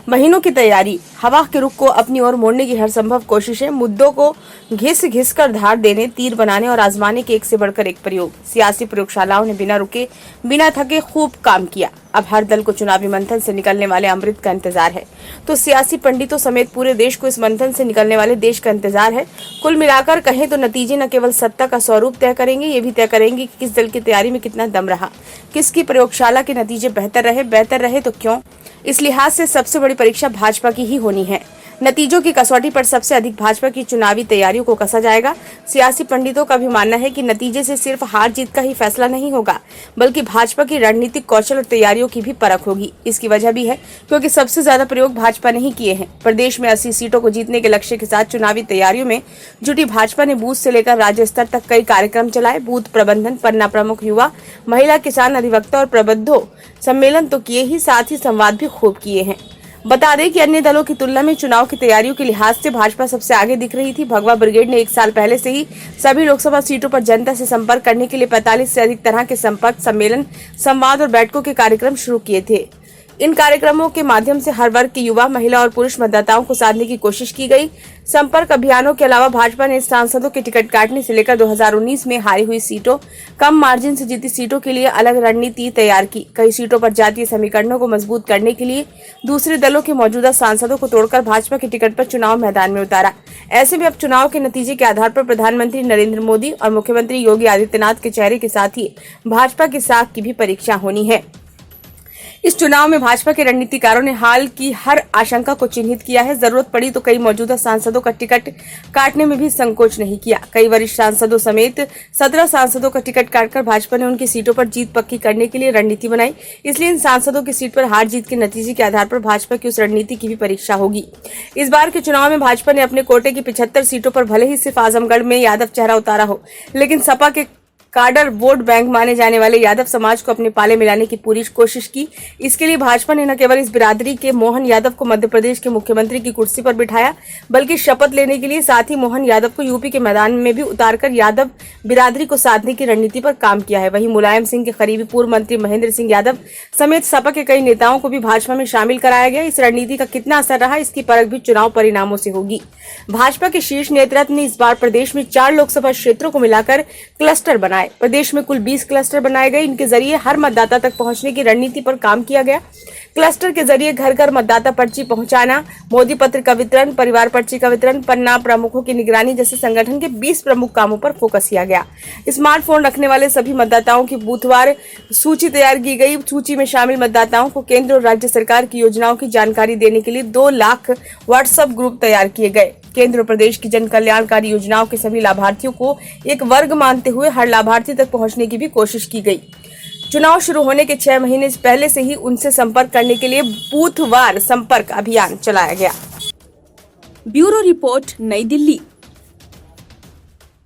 महीनों की तैयारी, हवा के रुख को अपनी ओर मोड़ने की हर संभव कोशिशें, मुद्दों को घिस घिस कर धार देने, तीर बनाने और आजमाने के एक से बढ़कर एक प्रयोग। सियासी प्रयोगशालाओं ने बिना रुके, बिना थके खूब काम किया। अब हर दल को चुनावी मंथन से निकलने वाले अमृत का इंतजार है, तो सियासी पंडितों समेत पूरे देश को इस मंथन से निकलने वाले देश का इंतजार है। कुल मिलाकर कहें तो नतीजे न केवल सत्ता का स्वरूप तय करेंगे, ये भी तय करेंगे कि किस दल की तैयारी में कितना दम रहा, किसकी प्रयोगशाला के नतीजे बेहतर रहे तो क्यों। इस लिहाज से सबसे बड़ी परीक्षा भाजपा की ही होनी है। नतीजों की कसौटी पर सबसे अधिक भाजपा की चुनावी तैयारियों को कसा जाएगा। सियासी पंडितों का भी मानना है कि नतीजे से सिर्फ हार जीत का ही फैसला नहीं होगा, बल्कि भाजपा की रणनीतिक कौशल और तैयारियों की भी परख होगी। इसकी वजह भी है क्योंकि सबसे ज्यादा प्रयोग भाजपा ने ही किए हैं। प्रदेश में 80 सीटों को जीतने के लक्ष्य के साथ चुनावी तैयारियों में जुटी भाजपा ने बूथ से लेकर राज्य स्तर तक कई कार्यक्रम चलाए। बूथ प्रबंधन, पन्ना प्रमुख, युवा, महिला, किसान, अधिवक्ता और प्रबुद्धों सम्मेलन तो किए ही, साथ ही संवाद भी खूब किए हैं। बता दें कि अन्य दलों की तुलना में चुनाव की तैयारियों के लिहाज से भाजपा सबसे आगे दिख रही थी। भगवा ब्रिगेड ने 1 साल पहले से ही सभी लोकसभा सीटों पर जनता से संपर्क करने के लिए 45 से अधिक तरह के संपर्क, सम्मेलन, संवाद और बैठकों के कार्यक्रम शुरू किए थे। इन कार्यक्रमों के माध्यम से हर वर्ग के युवा, महिला और पुरुष मतदाताओं को साधने की कोशिश की गई। संपर्क अभियानों के अलावा भाजपा ने सांसदों के टिकट काटने से लेकर 2019 में हारी हुई सीटों, कम मार्जिन से जीती सीटों के लिए अलग रणनीति तैयार की। कई सीटों पर जातीय समीकरणों को मजबूत करने के लिए दूसरे दलों के मौजूदा सांसदों को तोड़कर भाजपा के टिकट पर चुनाव मैदान में उतारा। ऐसे में अब चुनाव के नतीजे के आधार पर प्रधानमंत्री नरेंद्र मोदी और मुख्यमंत्री योगी आदित्यनाथ के चेहरे के साथ ही भाजपा की साख की भी परीक्षा होनी है। इस चुनाव में भाजपा के रणनीतिकारों ने हाल की हर आशंका को चिन्हित किया है। जरूरत पड़ी तो कई मौजूदा सांसदों का टिकट काटने में भी संकोच नहीं किया। कई वरिष्ठ सांसदों समेत 17 सांसदों का टिकट काटकर भाजपा ने उनकी सीटों पर जीत पक्की करने के लिए रणनीति बनाई। इसलिए इन सांसदों की सीट पर हार जीत के नतीजे के आधार पर भाजपा की उस रणनीति की भी परीक्षा होगी। इस बार के चुनाव में भाजपा ने अपने कोटे की 75 सीटों पर भले ही सिर्फ आजमगढ़ में यादव चेहरा उतारा हो, लेकिन सपा के काडर वोट बैंक माने जाने वाले यादव समाज को अपने पाले मिलाने की पूरी कोशिश की। इसके लिए भाजपा ने न केवल इस बिरादरी के मोहन यादव को मध्य प्रदेश के मुख्यमंत्री की कुर्सी पर बिठाया, बल्कि शपथ लेने के लिए साथ ही मोहन यादव को यूपी के मैदान में भी उतारकर यादव बिरादरी को साधने की रणनीति पर काम किया है। वहीं मुलायम सिंह के करीबी पूर्व मंत्री महेंद्र सिंह यादव समेत सपा के कई नेताओं को भी भाजपा में शामिल कराया गया। इस रणनीति का कितना असर रहा, इसकी परख भी चुनाव परिणामों से होगी। भाजपा के शीर्ष नेतृत्व ने इस बार प्रदेश में 4 लोकसभा क्षेत्रों को मिलाकर क्लस्टर बनाए। प्रदेश में कुल 20 क्लस्टर बनाए गए। इनके जरिए हर मतदाता तक पहुंचने की रणनीति पर काम किया गया। क्लस्टर के जरिए घर घर मतदाता पर्ची पहुंचाना, मोदी पत्र का वितरण, परिवार पर्ची का वितरण, पन्ना प्रमुखों की निगरानी जैसे संगठन के 20 प्रमुख कामों पर फोकस किया गया। स्मार्टफोन रखने वाले सभी मतदाताओं की बूथवार सूची तैयार की गई। सूची में शामिल मतदाताओं को केंद्र और राज्य सरकार की योजनाओं की जानकारी देने के लिए 2 लाख व्हाट्सएप ग्रुप तैयार किए गए। केंद्र और प्रदेश की जन कल्याणकारी योजनाओं के सभी लाभार्थियों को एक वर्ग मानते हुए हर लाभार्थी तक पहुंचने की भी कोशिश की गई। चुनाव शुरू होने के 6 महीने पहले से ही उनसे संपर्क करने के लिए बूथवार संपर्क अभियान चलाया गया। ब्यूरो रिपोर्ट, नई दिल्ली।